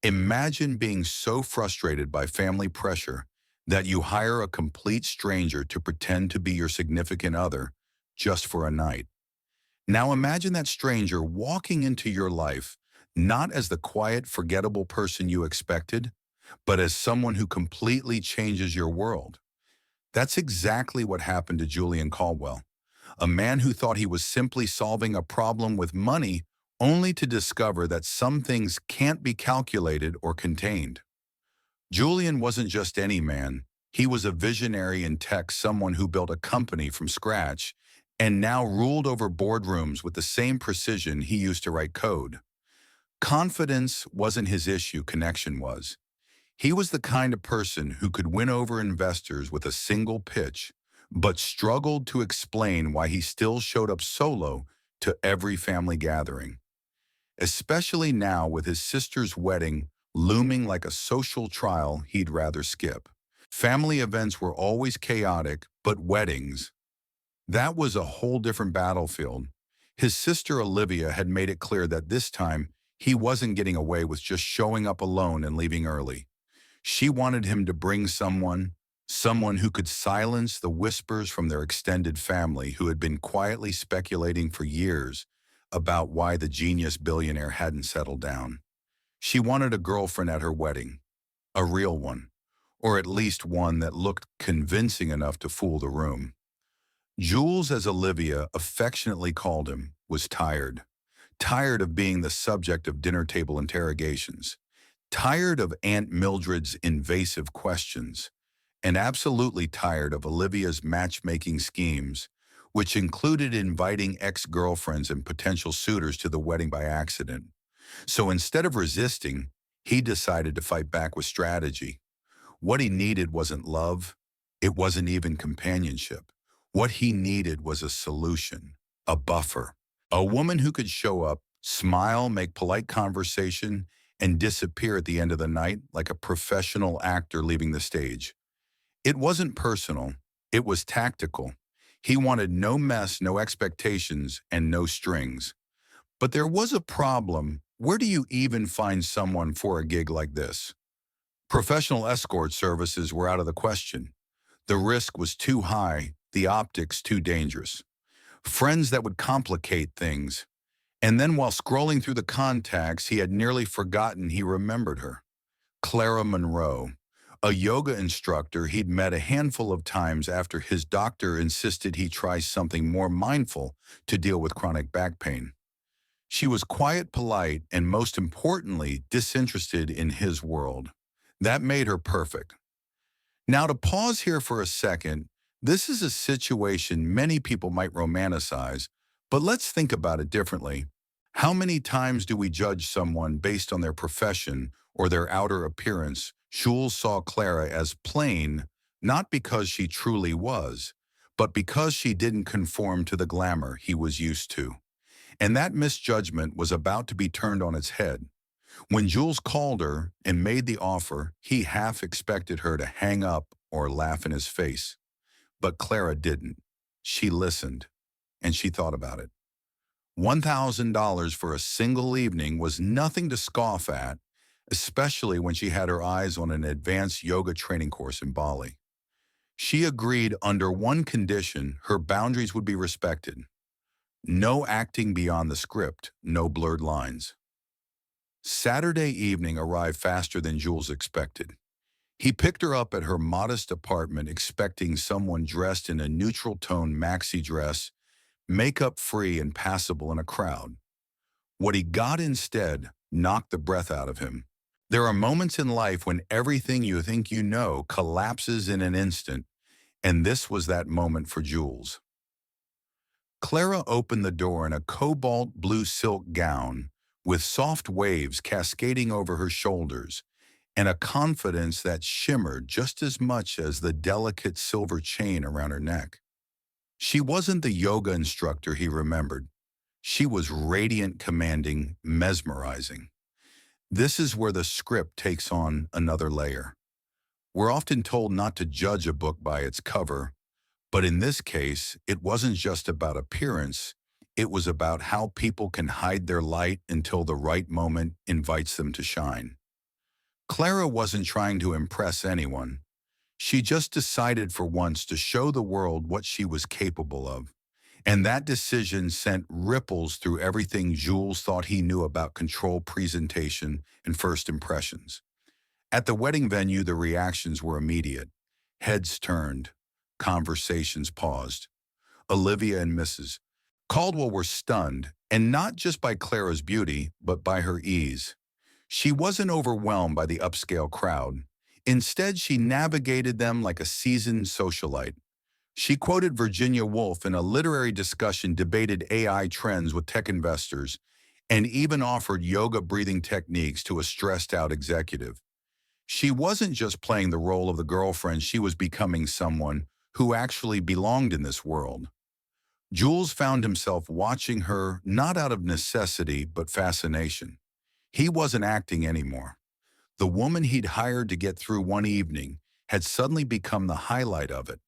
Imagine being so frustrated by family pressure that you hire a complete stranger to pretend to be your significant other just for a night. Now imagine that stranger walking into your life not as the quiet, forgettable person you expected, but as someone who completely changes your world. That's exactly what happened to Julian Caldwell, a man who thought he was simply solving a problem with money only to discover that some things can't be calculated or contained. Julian wasn't just any man. He was a visionary in tech, someone who built a company from scratch and now ruled over boardrooms with the same precision he used to write code. Confidence wasn't his issue, connection was. He was the kind of person who could win over investors with a single pitch, but struggled to explain why he still showed up solo to every family gathering. Especially now with his sister's wedding looming like a social trial he'd rather skip. Family events were always chaotic, but weddings, that was a whole different battlefield. His sister Olivia had made it clear that this time he wasn't getting away with just showing up alone and leaving early. She wanted him to bring someone who could silence the whispers from their extended family who had been quietly speculating for years about why the genius billionaire hadn't settled down. She wanted a girlfriend at her wedding, a real one, or at least one that looked convincing enough to fool the room. Jules, as Olivia affectionately called him, was tired. Tired of being the subject of dinner table interrogations. Tired of Aunt Mildred's invasive questions. And absolutely tired of Olivia's matchmaking schemes, which included inviting ex-girlfriends and potential suitors to the wedding by accident. So instead of resisting, he decided to fight back with strategy. What he needed wasn't love. It wasn't even companionship. What he needed was a solution, a buffer, a woman who could show up, smile, make polite conversation, and disappear at the end of the night like a professional actor leaving the stage. It wasn't personal, it was tactical. He wanted no mess, no expectations, and no strings. But there was a problem. Where do you even find someone for a gig like this? Professional escort services were out of the question. The risk was too high, the optics too dangerous. Friends that would complicate things. And then while scrolling through the contacts, he had nearly forgotten he remembered her. Clara Monroe, a yoga instructor he'd met a handful of times after his doctor insisted he try something more mindful to deal with chronic back pain. She was quiet, polite, and most importantly, disinterested in his world. That made her perfect. Now to pause here for a second, this is a situation many people might romanticize, but let's think about it differently. How many times do we judge someone based on their profession or their outer appearance? Jules saw Clara as plain, not because she truly was, but because she didn't conform to the glamour he was used to. And that misjudgment was about to be turned on its head. When Jules called her and made the offer, he half expected her to hang up or laugh in his face. But Clara didn't. She listened, and she thought about it. $1,000 for a single evening was nothing to scoff at, especially when she had her eyes on an advanced yoga training course in Bali. She agreed under one condition: her boundaries would be respected. No acting beyond the script, no blurred lines. Saturday evening arrived faster than Jules expected. He picked her up at her modest apartment expecting someone dressed in a neutral tone maxi dress, makeup-free and passable in a crowd. What he got instead knocked the breath out of him. There are moments in life when everything you think you know collapses in an instant, and this was that moment for Jules. Clara opened the door in a cobalt blue silk gown with soft waves cascading over her shoulders and a confidence that shimmered just as much as the delicate silver chain around her neck. She wasn't the yoga instructor he remembered. She was radiant, commanding, mesmerizing. This is where the script takes on another layer. We're often told not to judge a book by its cover, but in this case, it wasn't just about appearance. It was about how people can hide their light until the right moment invites them to shine. Clara wasn't trying to impress anyone. She just decided for once to show the world what she was capable of. And that decision sent ripples through everything Jules thought he knew about control, presentation, and first impressions. At the wedding venue, the reactions were immediate. Heads turned, conversations paused. Olivia and Mrs. Caldwell were stunned, and not just by Clara's beauty, but by her ease. She wasn't overwhelmed by the upscale crowd. Instead, she navigated them like a seasoned socialite. She quoted Virginia Woolf in a literary discussion, debated AI trends with tech investors, and even offered yoga breathing techniques to a stressed-out executive. She wasn't just playing the role of the girlfriend, she was becoming someone who actually belonged in this world. Jules found himself watching her not out of necessity but fascination. He wasn't acting anymore. The woman he'd hired to get through one evening had suddenly become the highlight of it.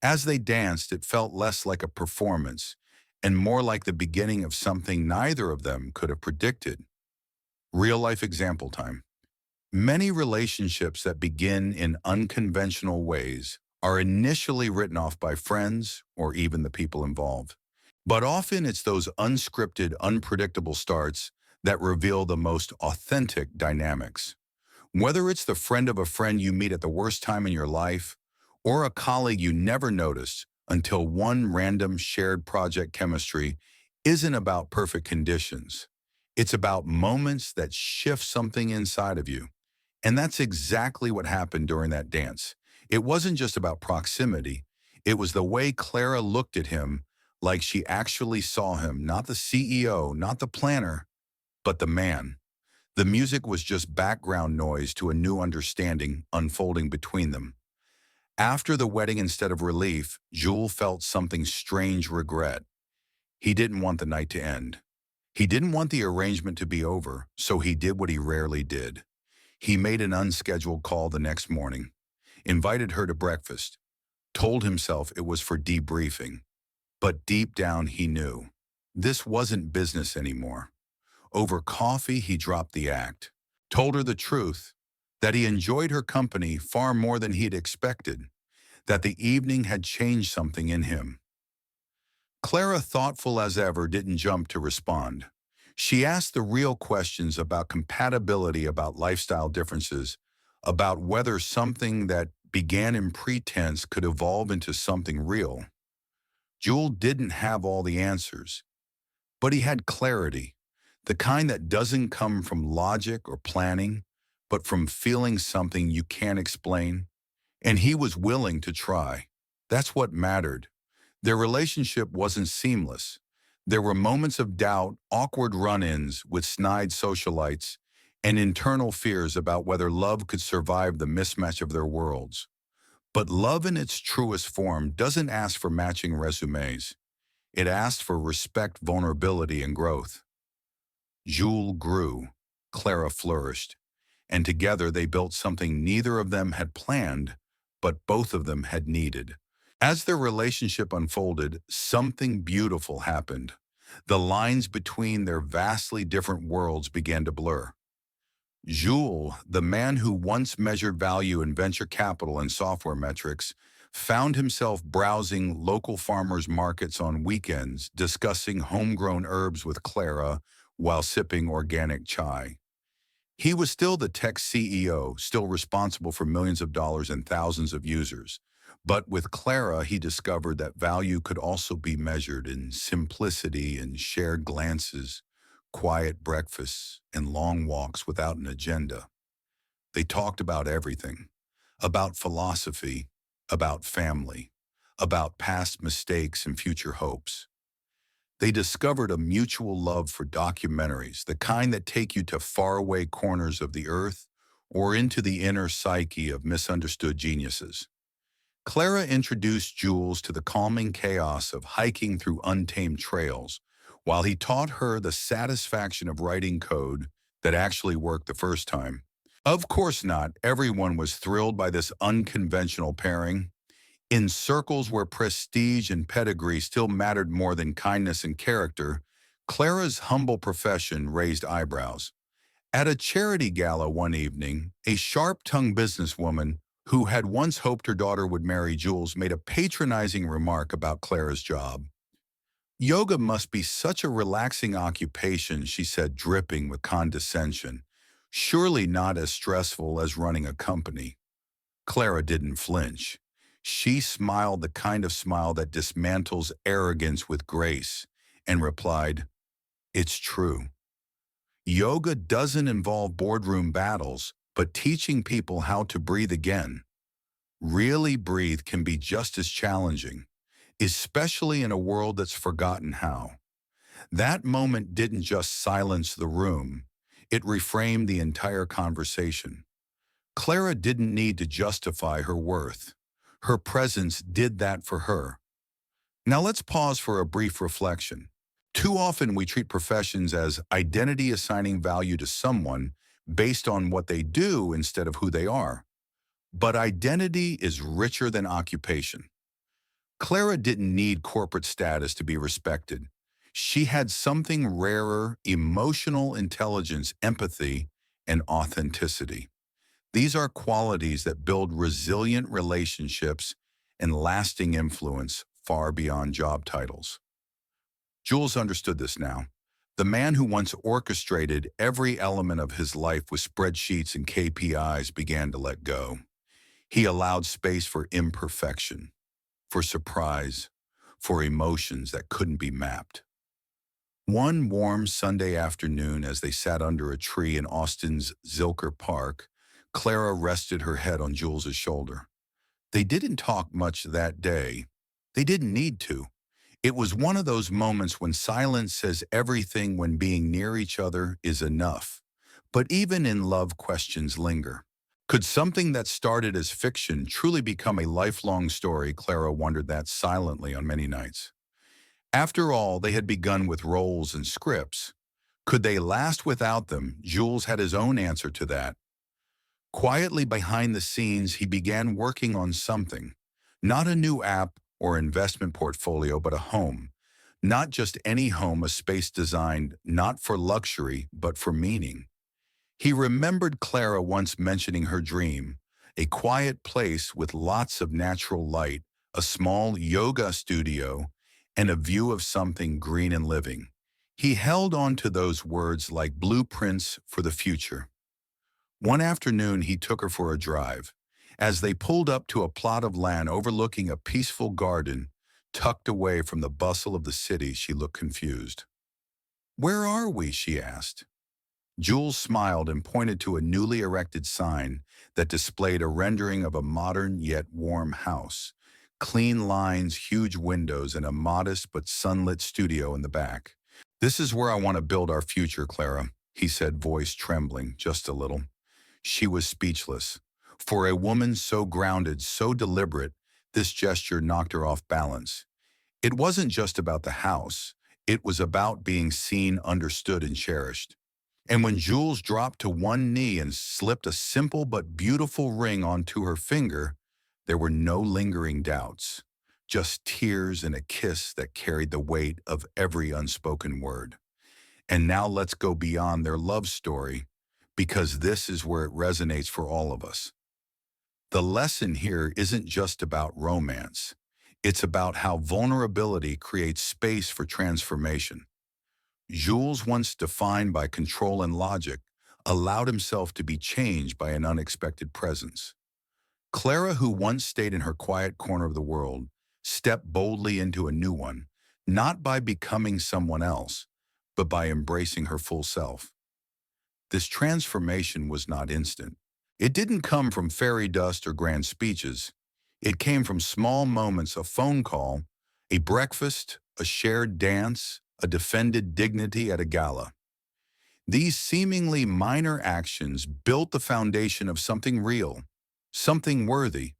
As they danced, it felt less like a performance and more like the beginning of something neither of them could have predicted. Real-life example time. Many relationships that begin in unconventional ways are initially written off by friends or even the people involved. But often it's those unscripted, unpredictable starts that reveal the most authentic dynamics. Whether it's the friend of a friend you meet at the worst time in your life, or a colleague you never noticed until one random shared project, chemistry isn't about perfect conditions. It's about moments that shift something inside of you. And that's exactly what happened during that dance. It wasn't just about proximity. It was the way Clara looked at him like she actually saw him, not the CEO, not the planner, but the man. The music was just background noise to a new understanding unfolding between them. After the wedding, instead of relief, Jules felt something strange regret. He didn't want the night to end. He didn't want the arrangement to be over, so he did what he rarely did. He made an unscheduled call the next morning, invited her to breakfast, told himself it was for debriefing. But deep down he knew this wasn't business anymore. Over coffee, he dropped the act, told her the truth, that he enjoyed her company far more than he'd expected, that the evening had changed something in him. Clara, thoughtful as ever, didn't jump to respond. She asked the real questions about compatibility, about lifestyle differences, about whether something that began in pretense could evolve into something real. Jewel didn't have all the answers, but he had clarity, the kind that doesn't come from logic or planning, but from feeling something you can't explain. And he was willing to try. That's what mattered. Their relationship wasn't seamless. There were moments of doubt, awkward run-ins with snide socialites, and internal fears about whether love could survive the mismatch of their worlds. But love in its truest form doesn't ask for matching resumes. It asks for respect, vulnerability, and growth. Jules grew, Clara flourished, and together they built something neither of them had planned, but both of them had needed. As their relationship unfolded, something beautiful happened. The lines between their vastly different worlds began to blur. Jules, the man who once measured value in venture capital and software metrics, found himself browsing local farmers markets on weekends, discussing homegrown herbs with Clara while sipping organic chai. He was still the tech CEO, still responsible for millions of dollars and thousands of users. But with Clara, he discovered that value could also be measured in simplicity and shared glances, quiet breakfasts, and long walks without an agenda. They talked about everything, about philosophy, about family, about past mistakes and future hopes. They discovered a mutual love for documentaries, the kind that take you to faraway corners of the earth or into the inner psyche of misunderstood geniuses. Clara introduced Jules to the calming chaos of hiking through untamed trails, while he taught her the satisfaction of writing code that actually worked the first time. Of course not, everyone was thrilled by this unconventional pairing. In circles where prestige and pedigree still mattered more than kindness and character, Clara's humble profession raised eyebrows. At a charity gala one evening, a sharp-tongued businesswoman who had once hoped her daughter would marry Jules made a patronizing remark about Clara's job. Yoga must be such a relaxing occupation, she said, dripping with condescension. Surely not as stressful as running a company. Clara didn't flinch. She smiled the kind of smile that dismantles arrogance with grace and replied, "It's true. Yoga doesn't involve boardroom battles, but teaching people how to breathe again. Really breathe can be just as challenging, especially in a world that's forgotten how." That moment didn't just silence the room, it reframed the entire conversation. Clara didn't need to justify her worth. Her presence did that for her. Now let's pause for a brief reflection. Too often we treat professions as identity assigning value to someone based on what they do instead of who they are. But identity is richer than occupation. Clara didn't need corporate status to be respected. She had something rarer: emotional intelligence, empathy, and authenticity. These are qualities that build resilient relationships and lasting influence far beyond job titles. Jules understood this now. The man who once orchestrated every element of his life with spreadsheets and KPIs began to let go. He allowed space for imperfection, for surprise, for emotions that couldn't be mapped. One warm Sunday afternoon, as they sat under a tree in Austin's Zilker Park, Clara rested her head on Jules's shoulder. They didn't talk much that day. They didn't need to. It was one of those moments when silence says everything, when being near each other is enough. But even in love, questions linger. Could something that started as fiction truly become a lifelong story? Clara wondered that silently on many nights. After all, they had begun with roles and scripts. Could they last without them? Jules had his own answer to that. Quietly behind the scenes, he began working on something. Not a new app or investment portfolio, but a home. Not just any home, a space designed not for luxury, but for meaning. He remembered Clara once mentioning her dream: a quiet place with lots of natural light, a small yoga studio, and a view of something green and living. He held on to those words like blueprints for the future. One afternoon, he took her for a drive. As they pulled up to a plot of land overlooking a peaceful garden, tucked away from the bustle of the city, she looked confused. "Where are we?" she asked. Jules smiled and pointed to a newly erected sign that displayed a rendering of a modern yet warm house. Clean lines, huge windows, and a modest but sunlit studio in the back. "This is where I want to build our future, Clara," he said, voice trembling just a little. She was speechless. For a woman so grounded, so deliberate, this gesture knocked her off balance. It wasn't just about the house. It was about being seen, understood, and cherished. And when Jules dropped to one knee and slipped a simple but beautiful ring onto her finger, there were no lingering doubts, just tears and a kiss that carried the weight of every unspoken word. And now let's go beyond their love story, because this is where it resonates for all of us. The lesson here isn't just about romance. It's about how vulnerability creates space for transformation. Jules, once defined by control and logic, allowed himself to be changed by an unexpected presence. Clara, who once stayed in her quiet corner of the world, stepped boldly into a new one, not by becoming someone else, but by embracing her full self. This transformation was not instant. It didn't come from fairy dust or grand speeches. It came from small moments: a phone call, a breakfast, a shared dance, a defended dignity at a gala. These seemingly minor actions built the foundation of something real, something worthy.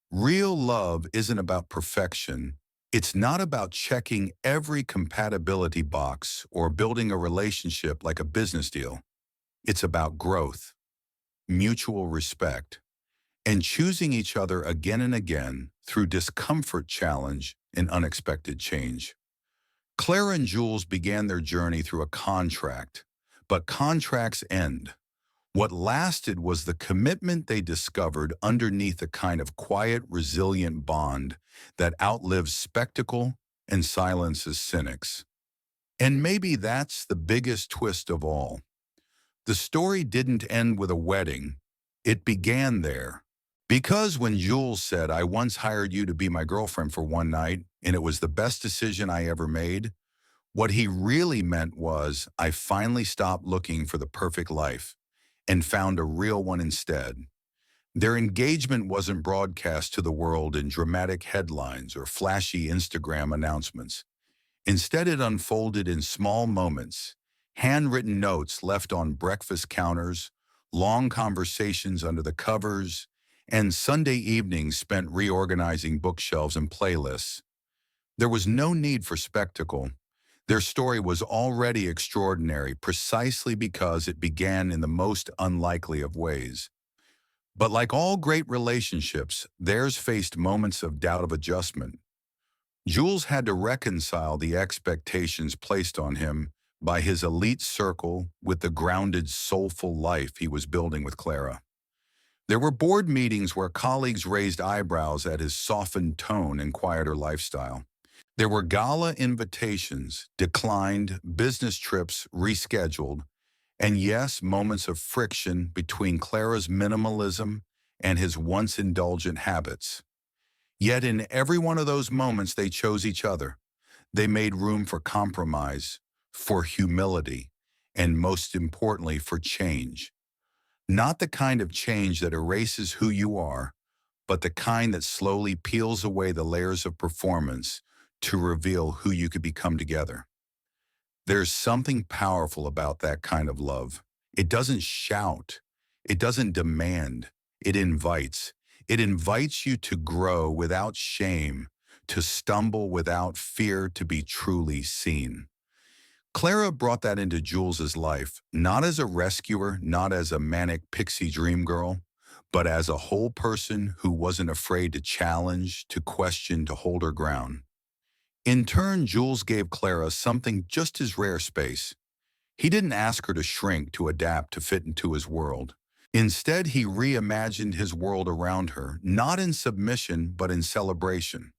Real love isn't about perfection. It's not about checking every compatibility box or building a relationship like a business deal. It's about growth, mutual respect, and choosing each other again and again through discomfort, challenge, and unexpected change. Clara and Jules began their journey through a contract, But contracts end. What lasted was the commitment they discovered underneath a kind of quiet, resilient bond that outlives spectacle and silences cynics. And maybe that's the biggest twist of all. The story didn't end with a wedding. It began there. Because when Jules said, "I once hired you to be my girlfriend for one night, and it was the best decision I ever made," what he really meant was, "I finally stopped looking for the perfect life and found a real one instead." Their engagement wasn't broadcast to the world in dramatic headlines or flashy Instagram announcements. Instead, it unfolded in small moments, handwritten notes left on breakfast counters, long conversations under the covers, and Sunday evenings spent reorganizing bookshelves and playlists. There was no need for spectacle. Their story was already extraordinary precisely because it began in the most unlikely of ways. But like all great relationships, theirs faced moments of doubt of adjustment. Jules had to reconcile the expectations placed on him by his elite circle with the grounded, soulful life he was building with Clara. There were board meetings where colleagues raised eyebrows at his softened tone and quieter lifestyle. There were gala invitations, declined, business trips rescheduled, and yes, moments of friction between Clara's minimalism and his once indulgent habits. Yet in every one of those moments, they chose each other. They made room for compromise, for humility, and most importantly, for change. Not the kind of change that erases who you are, but the kind that slowly peels away the layers of performance to reveal who you could become together. There's something powerful about that kind of love. It doesn't shout. It doesn't demand. It invites. It invites you to grow without shame, to stumble without fear, to be truly seen. Clara brought that into Jules's life, not as a rescuer, not as a manic pixie dream girl, but as a whole person who wasn't afraid to challenge, to question, to hold her ground. In turn, Jules gave Clara something just as rare: space. He didn't ask her to shrink, to adapt, to fit into his world. Instead, he reimagined his world around her, not in submission, but in celebration.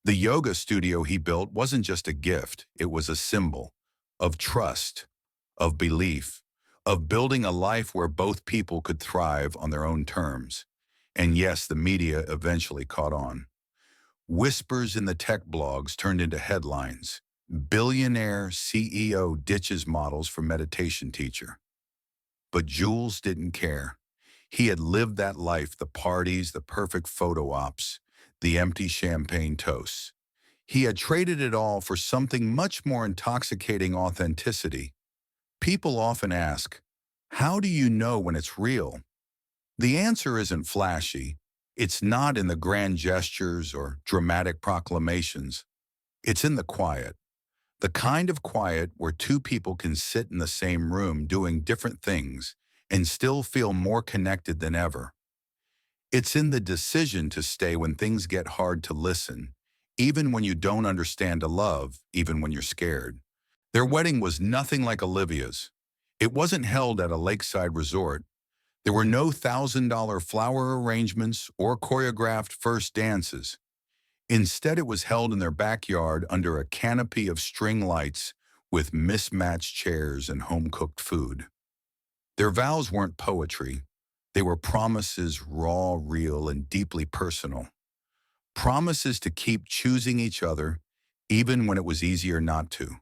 The yoga studio he built wasn't just a gift, it was a symbol of trust, of belief, of building a life where both people could thrive on their own terms. And yes, the media eventually caught on. Whispers in the tech blogs turned into headlines. Billionaire CEO ditches models for meditation teacher. But Jules didn't care. He had lived that life: the parties, the perfect photo ops, the empty champagne toasts. He had traded it all for something much more intoxicating: authenticity. People often ask, how do you know when it's real? The answer isn't flashy. It's not in the grand gestures or dramatic proclamations. It's in the quiet. The kind of quiet where two people can sit in the same room doing different things and still feel more connected than ever. It's in the decision to stay when things get hard, to listen, even when you don't understand, to love, even when you're scared. Their wedding was nothing like Olivia's. It wasn't held at a lakeside resort. There were no $1,000 flower arrangements or choreographed first dances. Instead, it was held in their backyard under a canopy of string lights with mismatched chairs and home-cooked food. Their vows weren't poetry. They were promises, raw, real, and deeply personal. Promises to keep choosing each other, even when it was easier not to.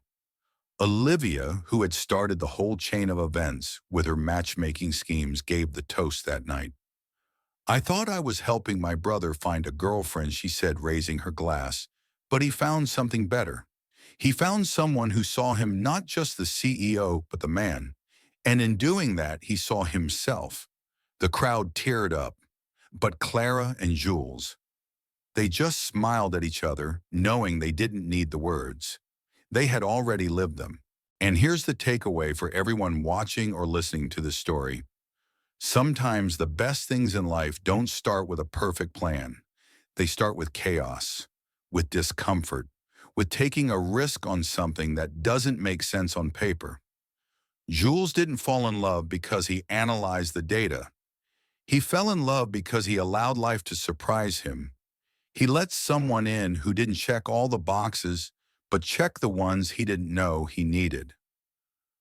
Olivia, who had started the whole chain of events with her matchmaking schemes, gave the toast that night. "I thought I was helping my brother find a girlfriend," she said, raising her glass, "but he found something better. He found someone who saw him not just the CEO, but the man. And in doing that, he saw himself." The crowd teared up, but Clara and Jules, they just smiled at each other, knowing they didn't need the words. They had already lived them. And here's the takeaway for everyone watching or listening to this story. Sometimes the best things in life don't start with a perfect plan. They start with chaos, with discomfort, with taking a risk on something that doesn't make sense on paper. Jules didn't fall in love because he analyzed the data. He fell in love because he allowed life to surprise him. He let someone in who didn't check all the boxes, but checked the ones he didn't know he needed.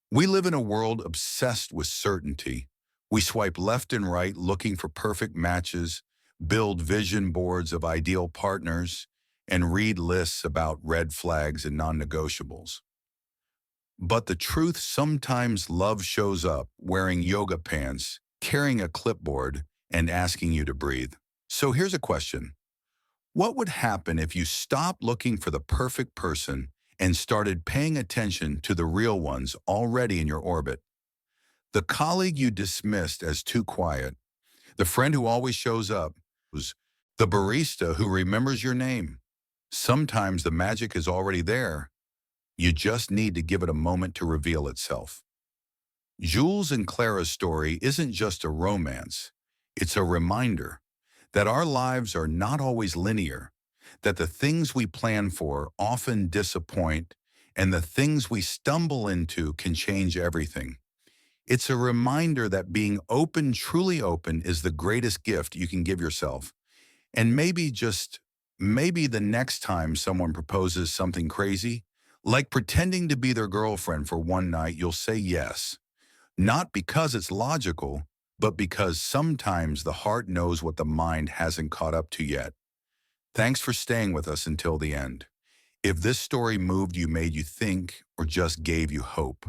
We live in a world obsessed with certainty. We swipe left and right looking for perfect matches, build vision boards of ideal partners, and read lists about red flags and non-negotiables. But the truth, sometimes love shows up wearing yoga pants, carrying a clipboard, and asking you to breathe. So here's a question. What would happen if you stopped looking for the perfect person and started paying attention to the real ones already in your orbit? The colleague you dismissed as too quiet, the friend who always shows up, the barista who remembers your name. Sometimes the magic is already there. You just need to give it a moment to reveal itself. Jules and Clara's story isn't just a romance. It's a reminder that our lives are not always linear, that the things we plan for often disappoint, and the things we stumble into can change everything. It's a reminder that being open, truly open, is the greatest gift you can give yourself. And maybe the next time someone proposes something crazy, like pretending to be their girlfriend for one night, you'll say yes. Not because it's logical, but because sometimes the heart knows what the mind hasn't caught up to yet. Thanks for staying with us until the end. If this story moved you, made you think, or just gave you hope,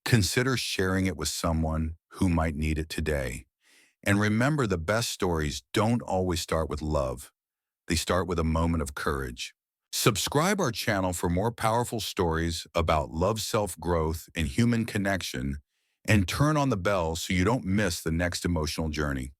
consider sharing it with someone who might need it today. And remember, the best stories don't always start with love. They start with a moment of courage. Subscribe our channel for more powerful stories about love, self-growth, and human connection, and turn on the bell so you don't miss the next emotional journey.